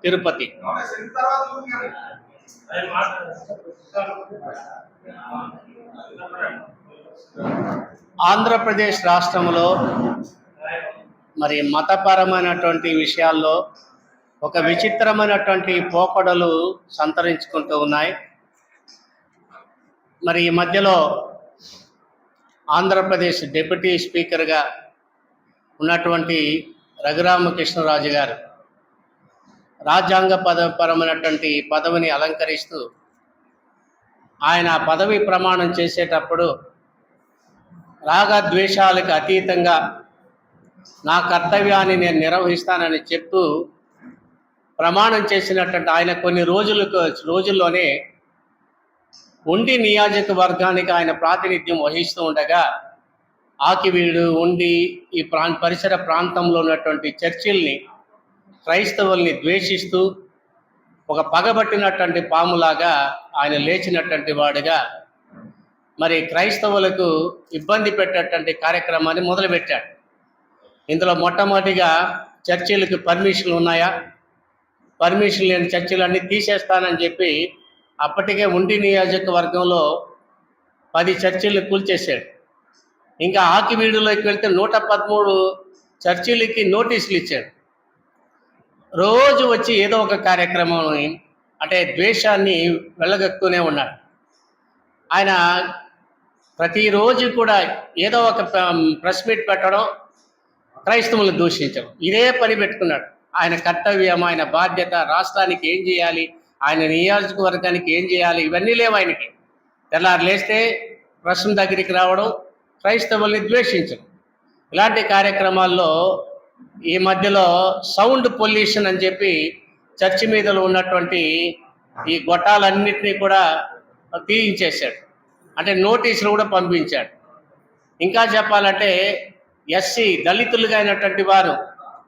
తిరుపతి. ఆంధ్రప్రదేశ్ రాష్ట్రంలో మరి మతపరమైనటువంటి విషయాల్లో ఒక విచిత్రమైనటువంటి పోకడలు సంతరించుకుంటూ ఉన్నాయి. మరి ఈ మధ్యలో ఆంధ్రప్రదేశ్ డిప్యూటీ స్పీకర్గా ఉన్నటువంటి రఘురామకృష్ణరాజు గారు రాజ్యాంగ పరమైనటువంటి పదవిని అలంకరిస్తూ ఆయన పదవి ప్రమాణం చేసేటప్పుడు రాగద్వేషాలకు అతీతంగా నా కర్తవ్యాన్ని నేను నిర్వహిస్తానని చెప్తూ ప్రమాణం చేసినటువంటి ఆయన కొన్ని రోజుల్లోనే ఉండి నియోజకవర్గానికి ఆయన ప్రాతినిధ్యం వహిస్తూ ఉండగా ఆకివీడు ఉండి ఈ పరిసర ప్రాంతంలో ఉన్నటువంటి చర్చిల్ని క్రైస్తవుల్ని ద్వేషిస్తూ ఒక పగబట్టినటువంటి పాములాగా ఆయన లేచినటువంటి వాడుగా మరి క్రైస్తవులకు ఇబ్బంది పెట్టేటువంటి కార్యక్రమాన్ని మొదలుపెట్టాడు. ఇందులో మొట్టమొదటిగా చర్చిలకు పర్మిషన్లు ఉన్నాయా, పర్మిషన్ లేని చర్చిలన్నీ తీసేస్తానని చెప్పి అప్పటికే ఉండి నియోజకవర్గంలో 10 చర్చిలు కూల్చేశాడు. ఇంకా ఆకివీడులోకి వెళ్తే 113 చర్చిలకి నోటీసులు ఇచ్చాడు. రోజు వచ్చి ఏదో ఒక కార్యక్రమం అంటే ద్వేషాన్ని వెళ్ళగక్కుతూనే ఉన్నాడు. ఆయన ప్రతిరోజు కూడా ఏదో ఒక ప్రెస్ మీట్ పెట్టడం, క్రైస్తవులను దూషించడం, ఇదే పని పెట్టుకున్నాడు. ఆయన కర్తవ్యం, ఆయన బాధ్యత, రాష్ట్రానికి ఏం చేయాలి, ఆయన నియోజకవర్గానికి ఏం చేయాలి, ఇవన్నీ లేవు ఆయనకి. తెల్లారు లేస్తే ప్రశ్న దగ్గరికి రావడం, క్రైస్తవుల్ని ద్వేషించడం, ఇలాంటి కార్యక్రమాల్లో ఈ మధ్యలో సౌండ్ పొల్యూషన్ అని చెప్పి చర్చి మీదలో ఉన్నటువంటి ఈ గొట్టాలన్నింటినీ కూడా తీయించేశాడు. అంటే నోటీసులు కూడా పంపించాడు. ఇంకా చెప్పాలంటే ఎస్సీ దళితులుగా అయినటువంటి వారు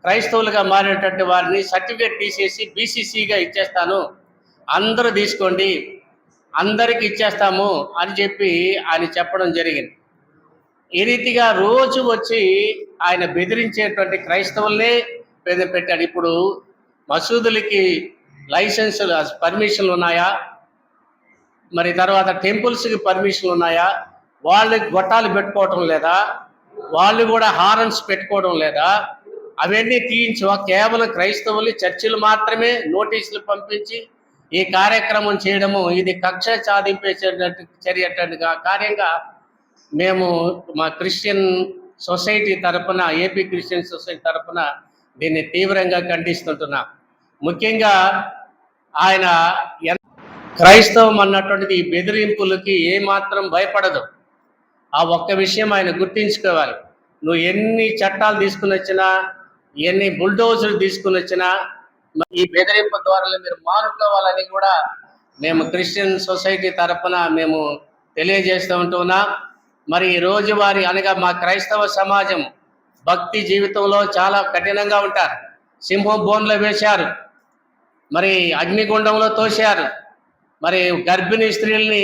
క్రైస్తవులుగా మారినటువంటి వారిని సర్టిఫికేట్ తీసేసి బీసీసీగా ఇచ్చేస్తాను, అందరూ తీసుకోండి, అందరికి ఇచ్చేస్తాము అని చెప్పి ఆయన చెప్పడం జరిగింది. ఈ రీతిగా రోజు వచ్చి ఆయన బెదిరించేటువంటి క్రైస్తవుల్నే పెట్టాడు. ఇప్పుడు మసూదులకి లైసెన్సులు పర్మిషన్లు ఉన్నాయా, మరి తర్వాత టెంపుల్స్కి పర్మిషన్లు ఉన్నాయా, వాళ్ళకి గొట్టాలు పెట్టుకోవటం లేదా, వాళ్ళు కూడా హారన్స్ పెట్టుకోవడం లేదా, అవన్నీ తీయించవా? కేవలం క్రైస్తవులు చర్చిలు మాత్రమే నోటీసులు పంపించి ఈ కార్యక్రమం చేయడము, ఇది కక్ష సాధింపే చర్యగా కార్యంగా మేము మా క్రిస్టియన్ సొసైటీ తరపున, ఏపీ క్రిస్టియన్ సొసైటీ తరపున దీన్ని తీవ్రంగా ఖండిస్తుంటున్నాం. ముఖ్యంగా ఆయన క్రైస్తవం అన్నటువంటిది ఈ బెదిరింపులకి ఏమాత్రం భయపడదు. ఆ ఒక్క విషయం ఆయన గుర్తించుకోవాలి. నువ్వు ఎన్ని చట్టాలు తీసుకుని వచ్చినా, ఎన్ని బుల్డోజర్లు తీసుకుని వచ్చినా, ఈ బెదిరింపు ద్వారా మీరు మానుకోవాలని కూడా మేము క్రిస్టియన్ సొసైటీ తరపున మేము తెలియజేస్తూ ఉంటున్నాం. మరి రోజువారీ అనగా మా క్రైస్తవ సమాజం భక్తి జీవితంలో చాలా కఠినంగా ఉంటారు. సింహం బోన్లో వేశారు, మరి అగ్నిగుండంలో తోశారు, మరి గర్భిణీ స్త్రీల్ని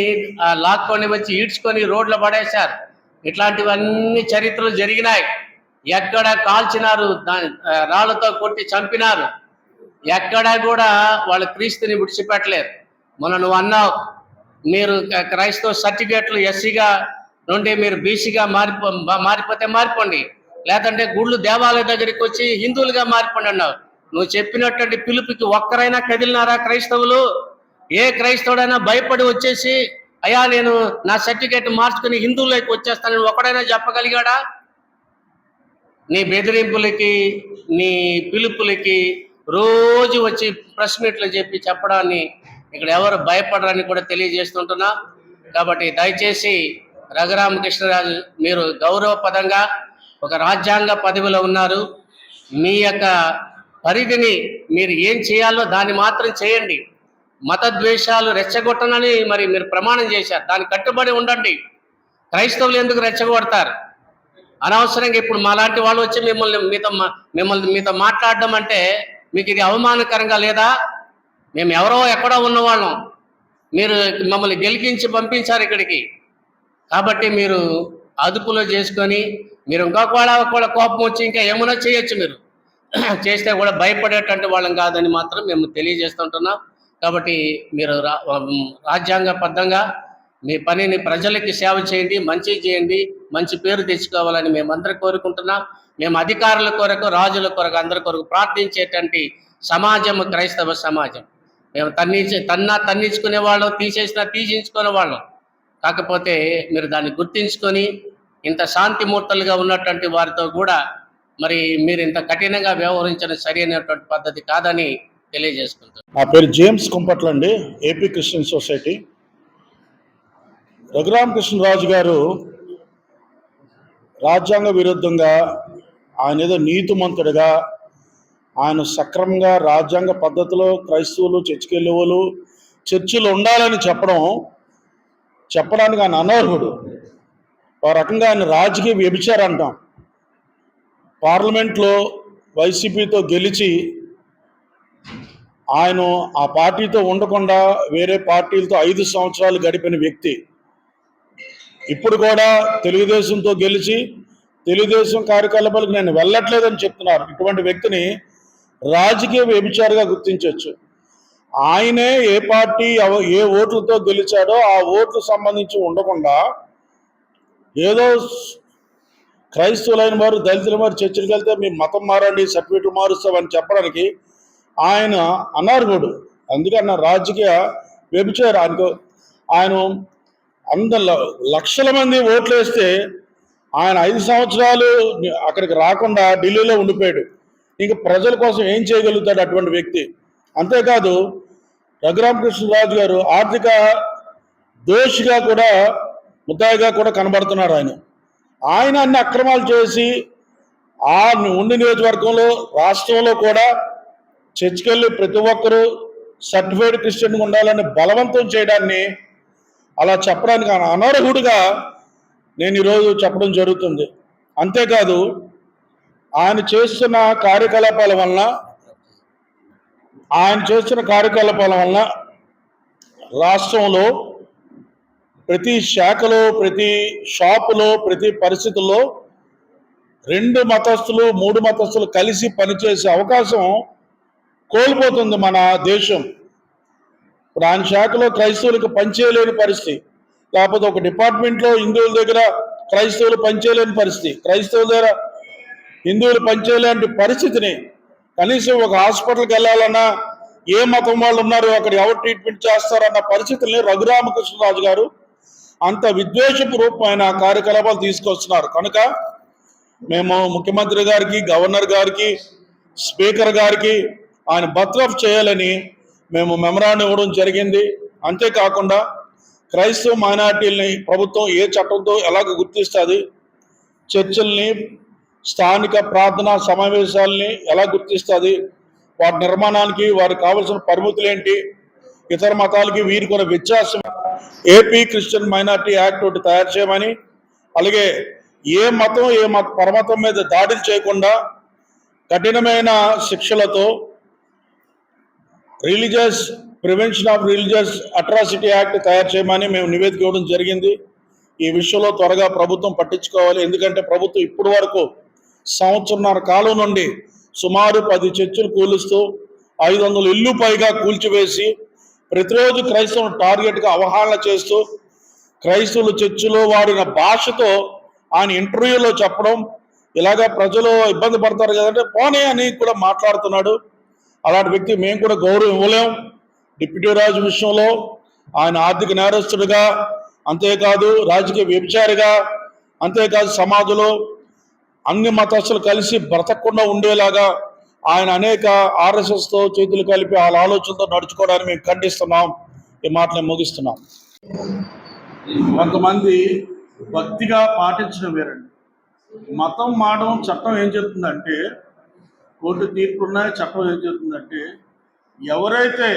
లాక్కొని వచ్చి ఈడ్చుకొని రోడ్లో పడేశారు. ఇట్లాంటివన్నీ చరిత్రలు జరిగినాయి. ఎక్కడ కాల్చినారు, రాళ్లతో కొట్టి చంపినారు, ఎక్కడా కూడా వాళ్ళు క్రీస్తుని విడిచిపెట్టలేరు. మొన్న నువ్వు అన్నావు, మీరు క్రైస్తవ సర్టిఫికేట్లు ఎస్సీగా నుండి మీరు బీసీగా మారిపోతే మారిపోండి, లేదంటే గుళ్ళు దేవాలయ దగ్గరికి వచ్చి హిందువులుగా మారిపోండి అన్నావు. నువ్వు చెప్పినటువంటి పిలుపుకి ఒక్కరైనా కదిలినారా క్రైస్తవులు? ఏ క్రైస్తవుడైనా భయపడి వచ్చేసి అయ్యా నేను నా సర్టిఫికేట్ మార్చుకుని హిందువులోకి వచ్చేస్తానని ఒకడైనా చెప్పగలిగాడా? నీ బెదిరింపులకి, నీ పిలుపులకి రోజు వచ్చి ప్రెస్ మీట్లు చెప్పడాన్ని ఇక్కడ ఎవరు భయపడరని కూడా తెలియజేస్తుంటున్నా. కాబట్టి దయచేసి రఘురామకృష్ణరాజు, మీరు గౌరవపదంగా ఒక రాజ్యాంగ పదవిలో ఉన్నారు. మీ యొక్క పరిధిని మీరు ఏం చేయాలో దాన్ని మాత్రం చేయండి. మత ద్వేషాలు రెచ్చగొట్టనని మరి మీరు ప్రమాణం చేశారు, దానికి కట్టుబడి ఉండండి. క్రైస్తవులు ఎందుకు రెచ్చగొడతారు అనవసరంగా? ఇప్పుడు మాలాంటి వాళ్ళు వచ్చి మీతో మాట్లాడడం అంటే మీకు ఇది అవమానకరంగా లేదా? మేము ఎవరో ఎక్కడో ఉన్నవాళ్ళం, మీరు మమ్మల్ని గెలిపించి పంపించారు ఇక్కడికి. కాబట్టి మీరు అదుపులో చేసుకొని, మీరు ఇంకొక కోపం వచ్చి ఇంకా ఏమైనా చేయొచ్చు. మీరు చేస్తే కూడా భయపడేటువంటి వాళ్ళం కాదని మాత్రం మేము తెలియజేస్తుంటున్నాం. కాబట్టి మీరు రాజ్యాంగబద్ధంగా మీ పనిని ప్రజలకి సేవ చేయండి, మంచి చేయండి, మంచి పేరు తెచ్చుకోవాలని మేమందరం కోరుకుంటున్నాం. మేము అధికారుల కొరకు, రాజుల కొరకు, అందరి కొరకు ప్రార్థించేటువంటి సమాజం క్రైస్తవ సమాజం. మేము తన్నించుకునే వాళ్ళం, తీసించుకునే వాళ్ళం. కాకపోతే మీరు దాన్ని గుర్తించుకొని ఇంత శాంతిమూర్తులుగా ఉన్నటువంటి వారితో కూడా మరి మీరు ఇంత కఠినంగా వ్యవహరించడం సరైనటువంటి పద్ధతి కాదని తెలియజేసుకుంటారు. నా పేరు జేమ్స్ కుంపట్ల అండి, ఏపీ క్రిస్టియన్ సొసైటీ. రఘురామకృష్ణరాజు గారు రాజ్యాంగ విరుద్ధంగా, ఆయన ఏదో నీతిమంతుడిగా, ఆయన సక్రమంగా రాజ్యాంగ పద్ధతిలో క్రైస్తవులు చర్చికి వెళ్ళేవాళ్ళు చర్చిలు ఉండాలని చెప్పడానికి ఆయన అనర్హుడు. ఒక రకంగా ఆయన రాజకీయ వ్యభిచారం అంటాం. పార్లమెంట్లో వైసీపీతో గెలిచి ఆయన ఆ పార్టీతో ఉండకుండా వేరే పార్టీలతో 5 సంవత్సరాలు గడిపిన వ్యక్తి. ఇప్పుడు కూడా తెలుగుదేశంతో గెలిచి తెలుగుదేశం కార్యకలాపాలకు నేను వెళ్ళట్లేదని చెప్తున్నారు. ఇటువంటి వ్యక్తిని రాజకీయ వ్యభిచారిగా గుర్తించవచ్చు. ఆయనే ఏ పార్టీ ఏ ఓట్లతో గెలిచాడో ఆ ఓట్లు సంబంధించి ఉండకుండా ఏదో క్రైస్తవులైన వారు, దళితుల వారు చర్చలకు వెళ్తే మీ మతం మారండి, సర్టిఫికెట్లు మారుస్తామని చెప్పడానికి ఆయన అనర్హుడు. అందుకని రాజకీయ వ్యభిచారం. ఆయన లక్షల మంది ఓట్లు వేస్తే ఆయన 5 సంవత్సరాలు అక్కడికి రాకుండా ఢిల్లీలో ఉండిపోయాడు. ఇంకా ప్రజల కోసం ఏం చేయగలుగుతాడు అటువంటి వ్యక్తి? అంతేకాదు రఘురామకృష్ణరాజు గారు ఆర్థిక దోషిగా కూడా, ముద్దాయిగా కూడా కనబడుతున్నారు. ఆయన అన్ని అక్రమాలు చేసి ఆ ఉండి నియోజకవర్గంలో, రాష్ట్రంలో కూడా చర్చికెళ్ళి ప్రతి ఒక్కరూ సర్టిఫైడ్ క్రిస్టియన్గా ఉండాలని బలవంతం చేయడాన్ని, అలా చెప్పడానికి ఆయన అనర్హుడిగా నేను ఈరోజు చెప్పడం జరుగుతుంది. అంతేకాదు ఆయన చేస్తున్న కార్యకలాపాల వలన రాష్ట్రంలో ప్రతి శాఖలో, ప్రతి షాపులో, ప్రతి పరిస్థితుల్లో 2 మతస్థులు 3 మతస్థులు కలిసి పనిచేసే అవకాశం కోల్పోతుంది మన దేశం. ఇప్పుడు ఆయన శాఖలో క్రైస్తవులకు పనిచేయలేని పరిస్థితి, లేకపోతే ఒక డిపార్ట్మెంట్లో హిందువుల దగ్గర క్రైస్తవులు పనిచేయలేని పరిస్థితి, క్రైస్తవుల దగ్గర హిందువులు పనిచేయలేని పరిస్థితిని, కనీసం ఒక హాస్పిటల్కి వెళ్ళాలన్నా ఏ మతం వాళ్ళు ఉన్నారు, అక్కడ ఎవరు ట్రీట్మెంట్ చేస్తారన్న పరిస్థితుల్ని రఘురామకృష్ణరాజు గారు అంత విద్వేషపూర్వకమైన కార్యకలాపాలు తీసుకొస్తున్నారు. కనుక మేము ముఖ్యమంత్రి గారికి, గవర్నర్ గారికి, స్పీకర్ గారికి ఆయన బర్తరఫ్ చేయాలని మేము మెమరాండం ఇవ్వడం జరిగింది. అంతేకాకుండా క్రైస్తవ మైనార్టీలని ప్రభుత్వం ఏ చట్టంతో ఎలాగ గుర్తిస్తుంది, చర్చిల్ని, స్థానిక ప్రార్థనా సమావేశాలని ఎలా గుర్తిస్తుంది, వాటి నిర్మాణానికి వారికి కావాల్సిన పరిమితులు ఏంటి, ఇతర మతాలకి వీరికి కూడా వ్యత్యాసం, ఏపీ క్రిస్టియన్ మైనార్టీ యాక్ట్ ఒకటి తయారు చేయమని, అలాగే ఏ పరమతం మీద దాడులు చేయకుండా కఠినమైన శిక్షలతో prevention of religious atrocity act తయారు చేయమని మేము నివేదిక ఇవ్వడం జరిగింది. ఈ విషయంలో త్వరగా ప్రభుత్వం పట్టించుకోవాలి. ఎందుకంటే ప్రభుత్వం ఇప్పటి వరకు సంవత్సరన్నర కాలం నుండి సుమారు 10 చర్చిలు కూలుస్తూ 500 ఇళ్ళు పైగా కూల్చివేసి ప్రతిరోజు క్రైస్తవులను టార్గెట్గా అవహేళన చేస్తూ క్రైస్తవులు చర్చిలో వాడిన భాషతో ఆయన ఇంటర్వ్యూలో చెప్పడం, ఇలాగా ప్రజలు ఇబ్బంది పడతారు కదంటే పోనీ అని కూడా మాట్లాడుతున్నాడు. అలాంటి వ్యక్తి మేము కూడా గౌరవం ఇవ్వలేం. డిప్యూటీ రాజు విషయంలో ఆయన ఆర్థిక నేరస్తుడిగా, అంతేకాదు రాజకీయ వ్యభిచారిగా, అంతేకాదు సమాజంలో అన్ని మతస్థులు కలిసి బ్రతకకుండా ఉండేలాగా ఆయన అనేక ఆర్ఎస్ఎస్తో చేతులు కలిపి వాళ్ళ ఆలోచనతో నడుచుకోవడానికి మేము ఖండిస్తున్నాం. ఈ మాటలు ముగిస్తున్నాం. కొంతమంది భక్తిగా పాటించడం వేరండి. మతం మారడం చట్టం ఏం చెప్తుందంటే, కోర్టు తీర్పులున్నాయి, చట్టం ఏం చెప్తుందంటే ఎవరైతే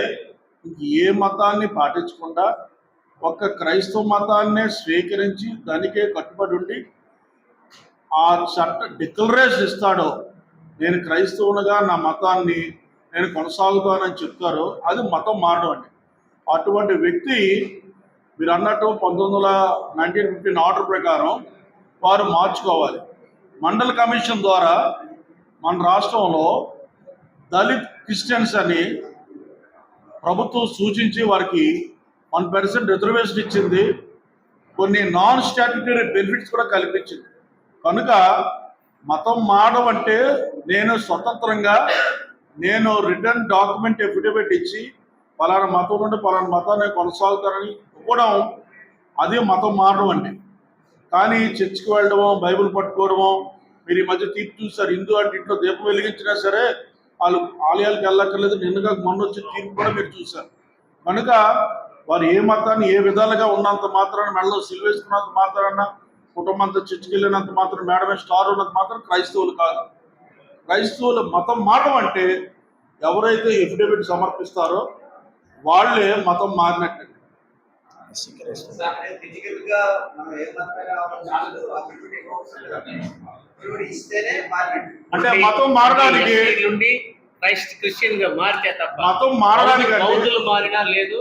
ఏ మతాన్ని పాటించకుండా ఒక్క క్రైస్తవ మతాన్నే స్వీకరించి దానికే కట్టుబడి ఉండి ఆ చట్ట డిక్లరేషన్ ఇస్తాడో, నేను క్రైస్తవునిగా నా మతాన్ని నేను కొనసాగుతానని చెప్తారో అది మతం మారడం అండి. అటువంటి వ్యక్తి మీరు అన్నట్టు 1915 ఆర్డర్ ప్రకారం వారు మార్చుకోవాలి. మండల కమిషన్ ద్వారా మన రాష్ట్రంలో దళిత్ క్రిస్టియన్స్ అని ప్రభుత్వం సూచించి వారికి 1% రిజర్వేషన్ ఇచ్చింది, కొన్ని నాన్ స్టాట్యుటరీ బెనిఫిట్స్ కూడా కల్పించింది. కనుక మతం మారడం అంటే నేను స్వతంత్రంగా నేను రిటర్న్ డాక్యుమెంట్ ఎఫిడవిట్ ఇచ్చి పలానా మతం నుండి పలానా మతాన్ని కొనసాగుతానని ఒప్పుకోవడం, అదే మతం మారడం అండి. కానీ చర్చికి వెళ్ళడమో బైబిల్ పట్టుకోవడమో, మీరు ఈ మధ్య తీర్పు చూసారు, హిందూ అంటే ఇంట్లో దీపం వెలిగించినా సరే వాళ్ళు ఆలయాలకు వెళ్ళక్కర్లేదు, నిన్నగా మొన్న వచ్చి తీర్పు కూడా మీరు చూశారు. కనుక వారు ఏ మతాన్ని ఏ విధాలుగా ఉన్నంత మాత్రాన, మెడలో సిలువేసుకున్నంత మాత్రాన, కుటుంబంతో చర్చికి వెళ్ళినంత మాత్రం, మేడమే స్టార్ ఉన్నంత మాత్రం క్రైస్తవులు కాదు. క్రైస్తవులు మతం మారడం అంటే ఎవరైతే ఎఫిడవిట్ సమర్పిస్తారో వాళ్ళే మతం మారినట్టు. అంటే మతం మారడానికి నుండి క్రిస్టియన్ గా మారితే తప్ప, మతం మారడానికి బౌద్ధులు మారినా లేదు,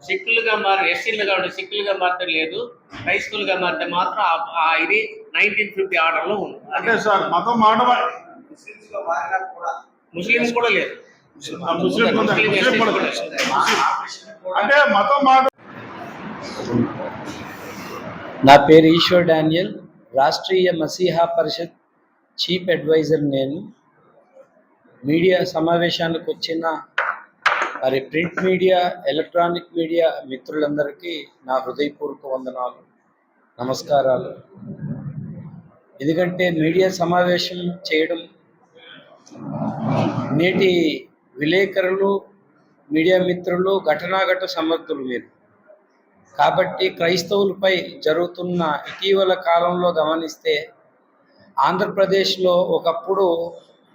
సిక్కులుగా మారి ఎస్సీలుగా ఉండి సిక్కులుగా మారితే లేదు, క్రైస్తవులుగా మారితే మాత్రం ఇది 1950 ఆర్డర్ లో ఉంది. అంటే సార్ మతం మారడం ముస్లింస్ కూడా లేదు, అంటే మతం మారడం. నా పేరు ఈశ్వర్ డానియల్, రాష్ట్రీయ మసీహా పరిషత్ చీఫ్ అడ్వైజర్. నేను మీడియా సమావేశానికి వచ్చిన మరి ప్రింట్ మీడియా, ఎలక్ట్రానిక్ మీడియా మిత్రులందరికీ నా హృదయపూర్వక వందనాలు, నమస్కారాలు. ఎందుకంటే మీడియా సమావేశం చేయడం నేటి విలేకరులు, మీడియా మిత్రులు ఘటనాఘట సమర్థులు మీరు. కాబట్టి క్రైస్తవులపై జరుగుతున్న ఇటీవల కాలంలో గమనిస్తే ఆంధ్రప్రదేశ్లో ఒకప్పుడు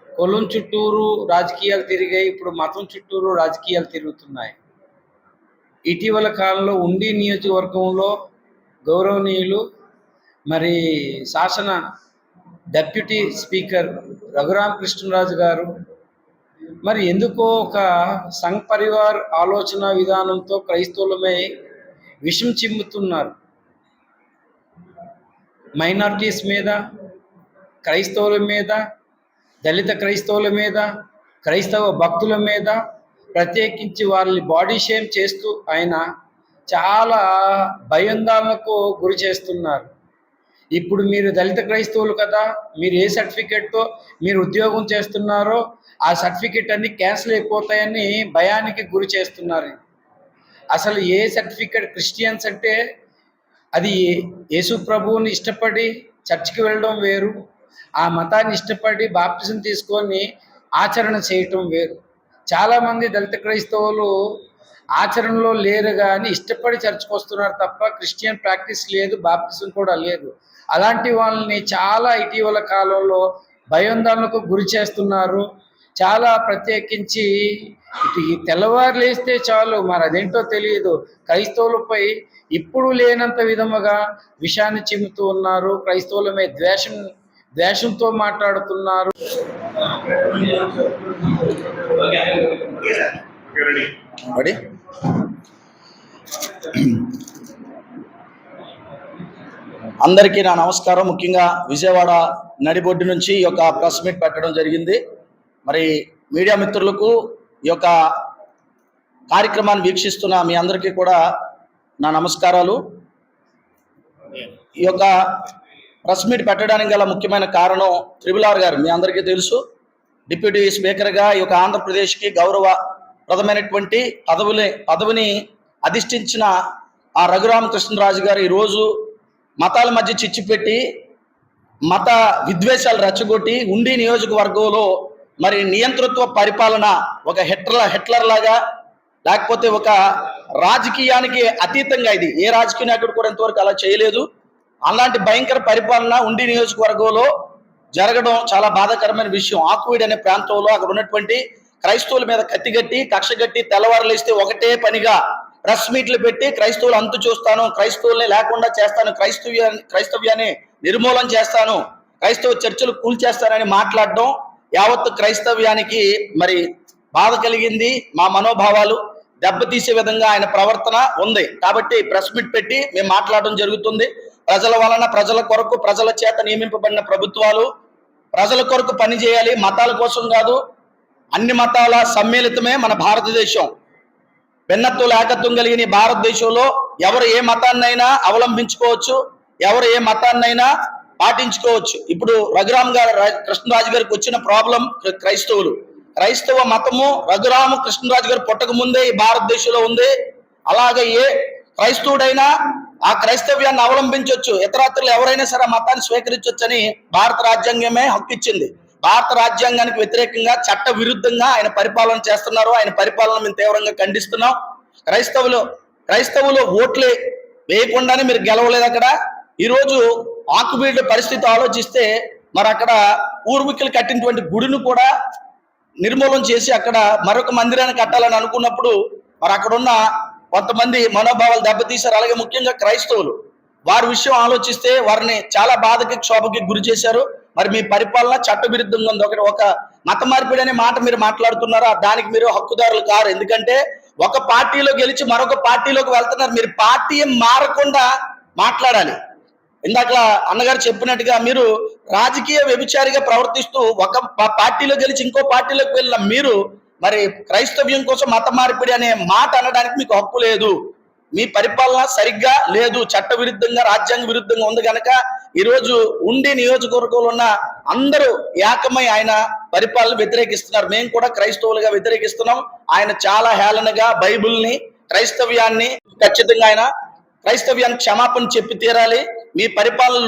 కులం చుట్టూరు రాజకీయాలు తిరిగాయి, ఇప్పుడు మతం చుట్టూరు రాజకీయాలు తిరుగుతున్నాయి. ఇటీవల కాలంలో ఉండి నియోజకవర్గంలో గౌరవనీయులు మరి శాసన డెప్యూటీ స్పీకర్ రఘురామకృష్ణరాజు గారు మరి ఎందుకో ఒక సంఘ్ పరివార్ ఆలోచన విధానంతో క్రైస్తవులమై విషం చిమ్ముతున్నారు. మైనారిటీస్ మీద, క్రైస్తవుల మీద, దళిత క్రైస్తవుల మీద, క్రైస్తవ భక్తుల మీద ప్రత్యేకించి వాళ్ళని బాడీ షేమ్ చేస్తూ ఆయన చాలా భయాందోళనకు గురి చేస్తున్నారు. ఇప్పుడు మీరు దళిత క్రైస్తవులు కదా, మీరు ఏ సర్టిఫికెట్తో మీరు ఉద్యోగం చేస్తున్నారో ఆ సర్టిఫికెట్ అన్ని క్యాన్సిల్ అయిపోతాయని భయానికి గురి చేస్తున్నారు. అసలు ఏ సర్టిఫికెట్, క్రిస్టియన్స్ అంటే అది యేసు ప్రభువుని ఇష్టపడి చర్చికి వెళ్ళడం వేరు, ఆ మతాన్ని ఇష్టపడి బాప్టిజం తీసుకొని ఆచరణ చేయటం వేరు. చాలామంది దళిత క్రైస్తవులు ఆచరణలో లేరు కానీ ఇష్టపడి చర్చికి వస్తున్నారు తప్ప క్రిస్టియన్ ప్రాక్టీస్ లేదు, బాప్టిజం కూడా లేదు. అలాంటి వాళ్ళని చాలా ఇటీవల కాలంలో భయాందోళనకు గురి చేస్తున్నారు. చాలా ప్రత్యేకించి ఈ తెల్లవారు లేస్తే చాలు మరి అదేంటో తెలియదు, క్రైస్తవులపై ఇప్పుడు లేనంత విధముగా విషాన్ని చిమ్ముతూ ఉన్నారు. క్రైస్తవులపై ద్వేషంతో మాట్లాడుతున్నారు. అందరికీ నా నమస్కారం. ముఖ్యంగా విజయవాడ నడిబొడ్డు నుంచి ఈ యొక్క ప్రెస్ మీట్ పెట్టడం జరిగింది. మరి మీడియా మిత్రులకు ఈ యొక్క కార్యక్రమాన్ని వీక్షిస్తున్న మీ అందరికీ కూడా నా నమస్కారాలు. ఈ యొక్క ప్రెస్ మీట్ పెట్టడానికి గల ముఖ్యమైన కారణం త్రిబుల్ గారు మీ అందరికీ తెలుసు, డిప్యూటీ స్పీకర్గా ఈ యొక్క ఆంధ్రప్రదేశ్కి గౌరవప్రదమైనటువంటి పదవిని అధిష్ఠించిన ఆ రఘురామకృష్ణరాజు గారు ఈరోజు మతాల మధ్య చిచ్చు పెట్టి మత విద్వేషాలు రెచ్చగొట్టి ఉండి నియోజకవర్గంలో మరి నియంతృత్వ పరిపాలన ఒక హిట్లర్ లాగా, లేకపోతే ఒక రాజకీయానికి అతీతంగా, ఇది ఏ రాజకీయ నాయకుడు కూడా ఇంతవరకు అలా చేయలేదు, అలాంటి భయంకర పరిపాలన ఉండి నియోజకవర్గంలో జరగడం చాలా బాధాకరమైన విషయం. ఆకువీడు అనే ప్రాంతంలో అక్కడ ఉన్నటువంటి క్రైస్తవుల మీద కత్తిగట్టి కక్షగట్టి తెల్లవారులేస్తే ఒకటే పనిగా ప్రెస్ మీట్లు పెట్టి క్రైస్తవులు అంతు చూస్తాను, క్రైస్తవుల్ని లేకుండా చేస్తాను, క్రైస్తవ్యాన్ని నిర్మూలన చేస్తాను, క్రైస్తవ చర్చలు కూల్చేస్తానని మాట్లాడడం యావత్తు క్రైస్తవ్యానికి మరి బాధ కలిగింది. మా మనోభావాలు దెబ్బతీసే విధంగా ఆయన ప్రవర్తన ఉంది. కాబట్టి ప్రెస్ మీట్ పెట్టి మేము మాట్లాడడం జరుగుతుంది. ప్రజల వలన, ప్రజల కొరకు, ప్రజల చేత నియమింపబడిన ప్రభుత్వాలు ప్రజల కొరకు పని చేయాలి, మతాల కోసం కాదు. అన్ని మతాల సమ్మిళితమే మన భారతదేశం. భిన్నత్వం ఏకత్వం కలిగిన ఈ భారతదేశంలో ఎవరు ఏ మతాన్నైనా అవలంబించుకోవచ్చు, ఎవరు ఏ మతాన్నైనా పాటించుకోవచ్చు. ఇప్పుడు రఘురామ్ గారు, కృష్ణరాజు గారికి వచ్చిన ప్రాబ్లం క్రైస్తవ మతము రఘురామ కృష్ణరాజు గారు పుట్టక ముందే ఈ భారతదేశంలో ఉంది. అలాగే ఏ క్రైస్తవుడైనా ఆ క్రైస్తవ్యాన్ని అవలంబించవచ్చు, ఇతరాత్రులు ఎవరైనా సరే ఆ మతాన్ని స్వీకరించవచ్చని భారత రాజ్యాంగమే హక్కు ఇచ్చింది. భారత రాజ్యాంగానికి వ్యతిరేకంగా చట్ట విరుద్ధంగా ఆయన పరిపాలన చేస్తున్నారు. ఆయన పరిపాలన మేము తీవ్రంగా ఖండిస్తున్నాం. క్రైస్తవులు ఓట్లే వేయకుండానే మీరు గెలవలేదు అక్కడ. ఈరోజు ఆకుబీడ్ల పరిస్థితి ఆలోచిస్తే మరి అక్కడ పూర్వీకులు కట్టినటువంటి గుడిని కూడా నిర్మూలన చేసి అక్కడ మరొక మందిరాన్ని కట్టాలని అనుకున్నప్పుడు మరి అక్కడ ఉన్న కొంతమంది మనోభావాలు దెబ్బతీశారు. అలాగే ముఖ్యంగా క్రైస్తవులు వారి విషయం ఆలోచిస్తే వారిని చాలా బాధకి, క్షోభకి గురి చేశారు. మరి మీ పరిపాలన చట్టవిరుద్ధంగా ఉంది. ఒక మత మార్పిడి అనే మాట మీరు మాట్లాడుతున్నారా, దానికి మీరు హక్కుదారులు కారు. ఎందుకంటే ఒక పార్టీలో గెలిచి మరొక పార్టీలోకి వెళ్తున్నారు. మీరు పార్టీ మారకుండా మాట్లాడాలి. ఇందాక అన్నగారు చెప్పినట్టుగా మీరు రాజకీయ వ్యభిచారిగా ప్రవర్తిస్తూ ఒక పార్టీలో గెలిచి ఇంకో పార్టీలోకి వెళ్ళిన మీరు మరి క్రైస్తవ్యం కోసం మత మార్పిడి అనే మాట అనడానికి మీకు హక్కు లేదు. మీ పరిపాలన సరిగ్గా లేదు, చట్ట విరుద్ధంగా, రాజ్యాంగ విరుద్ధంగా ఉంది కనుక ఈరోజు ఉండి నియోజకవర్గంలో ఉన్న అందరూ ఏకమై ఆయన పరిపాలన వ్యతిరేకిస్తున్నారు. మేము కూడా క్రైస్తవులుగా వ్యతిరేకిస్తున్నాం. ఆయన చాలా హేళనగా బైబిల్ని, క్రైస్తవ్యాన్ని ఖచ్చితంగా ఆయన క్రైస్తవ్యాన్ని క్షమాపణ చెప్పి తీరాలి. మీ పరిపాలన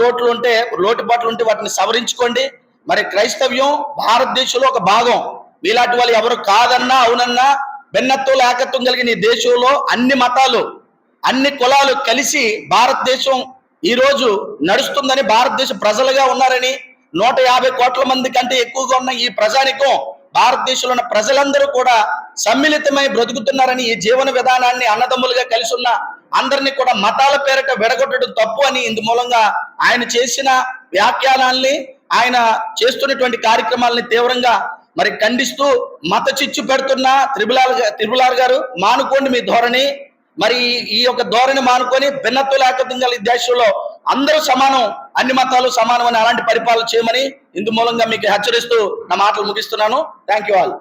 లోటుపాట్లు ఉంటే వాటిని సవరించుకోండి. మరి క్రైస్తవ్యం భారతదేశంలో ఒక భాగం. మీలాంటి వాళ్ళు ఎవరు కాదన్నా అవునన్నా భిన్నత్వం ఏకత్వం కలిగిన ఈ దేశంలో అన్ని మతాలు, అన్ని కులాలు కలిసి భారతదేశం ఈరోజు నడుస్తుందని, భారతదేశ ప్రజలుగా ఉన్నారని, 150 కోట్ల మంది కంటే ఎక్కువగా ఉన్న ఈ ప్రజానికం, భారతదేశంలో ఉన్న ప్రజలందరూ కూడా సమ్మిళితమై బ్రతుకుతున్నారని, ఈ జీవన విధానాన్ని అన్నదమ్ములుగా కలిసి ఉన్న అందరినీ కూడా మతాల పేరిట విడగొట్టడం తప్పు అని ఇందు మూలంగా ఆయన చేసిన వ్యాఖ్యానాల్ని, ఆయన చేస్తున్నటువంటి కార్యక్రమాలని తీవ్రంగా మరి ఖండిస్తూ మత చిచ్చు పెడుతున్న త్రిపులార్ గారు మానుకోండి మీ ధోరణి. మరి ఈ యొక్క ధోరణి మానుకొని భిన్నత్వం ఏకత్వం కలిగిన దేశంలో అందరూ సమానం, అన్ని మతాలు సమానం అని అలాంటి పరిపాలన చేయమని ఇందు మూలంగా మీకు హెచ్చరిస్తూ నా మాటలు ముగిస్తున్నాను. Thank you all.